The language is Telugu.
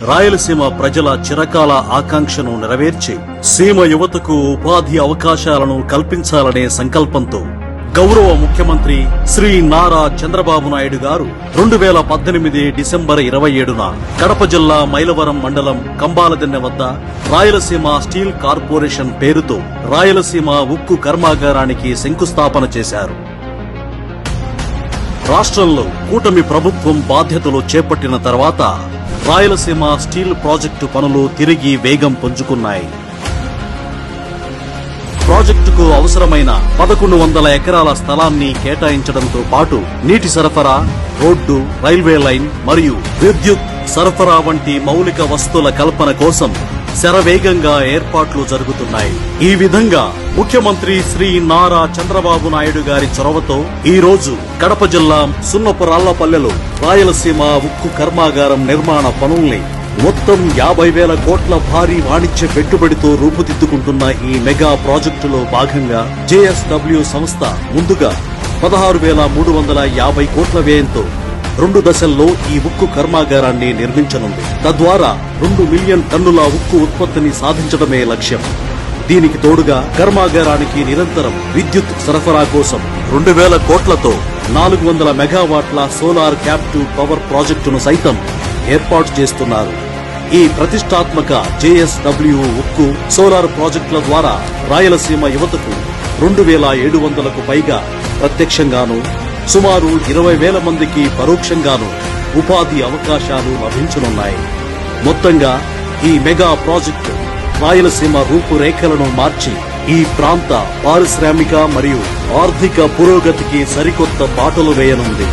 రాయలసీమ ప్రజల చిరకాల ఆకాంక్షను నెరవేర్చి సీమ యువతకు ఉపాధి అవకాశాలను కల్పించాలనే సంకల్పంతో గౌరవ ముఖ్యమంత్రి శ్రీ నారా చంద్రబాబు నాయుడు గారు 2018 డిసెంబర్ 27న కడప జిల్లా మైలవరం మండలం కంబాలదిన్నె వద్ద రాయలసీమ స్టీల్ కార్పొరేషన్ పేరుతో రాయలసీమ ఉక్కు కర్మాగారానికి శంకుస్థాపన చేశారు. రాష్ట్రంలో కూటమి ప్రభుత్వం బాధ్యతలు చేపట్టిన తర్వాత రాయలసీమ స్టీల్ ప్రాజెక్టు పనులు తిరిగి వేగం పుంజుకున్నాయి. ప్రాజెక్టుకు అవసరమైన 1100 ఎకరాల స్థలాన్ని కేటాయించడంతో పాటు నీటి సరఫరా, రోడ్డు, రైల్వే లైన్ మరియు విద్యుత్ సరఫరా వంటి మౌలిక వస్తువుల కల్పన కోసం శరవేగంగా ఏర్పాట్లు జరుగుతున్నాయి. ఈ విధంగా ముఖ్యమంత్రి శ్రీ నారా చంద్రబాబు నాయుడు గారి చొరవతో ఈ రోజు కడప జిల్లా సున్నపురాళ్లపల్లెలో రాయలసీమ ఉక్కు కర్మాగారం నిర్మాణ పనుల్ని మొత్తం 50,000 కోట్ల భారీ వాణిజ్య పెట్టుబడితో రూపుదిద్దుకుంటున్న ఈ మెగా ప్రాజెక్టులో భాగంగా JSW సంస్థ ముందుగా 16,350 కోట్ల వ్యయంతో 2 దశల్లో ఈ ఉక్కు కర్మాగారాన్ని నిర్మించనుంది. తద్వారా 2 మిలియన్ టన్నుల ఉక్కు ఉత్పత్తిని సాధించడమే లక్ష్యం. దీనికి తోడుగా కర్మాగారానికి నిరంతరం విద్యుత్ సరఫరా కోసం 2,000 కోట్లతో 400 మెగావాట్ల సోలార్ క్యాప్టివ్ పవర్ ప్రాజెక్టును సైతం ఏర్పాటు చేస్తున్నారు. ఈ ప్రతిష్టాత్మక JSW ఉక్కు సోలార్ ప్రాజెక్టుల ద్వారా రాయలసీమ యువతకు 2,700కు పైగా ప్రత్యక్షంగాను సుమారు 20,000 మందికి పరోక్షంగాను ఉపాధి అవకాశాలు లభించనున్నాయి. మొత్తంగా ఈ మెగా ప్రాజెక్టు రాయలసీమ రూపురేఖలను మార్చి ఈ ప్రాంత పారిశ్రామిక మరియు ఆర్థిక పురోగతికి సరికొత్త బాటలు వేయనుంది.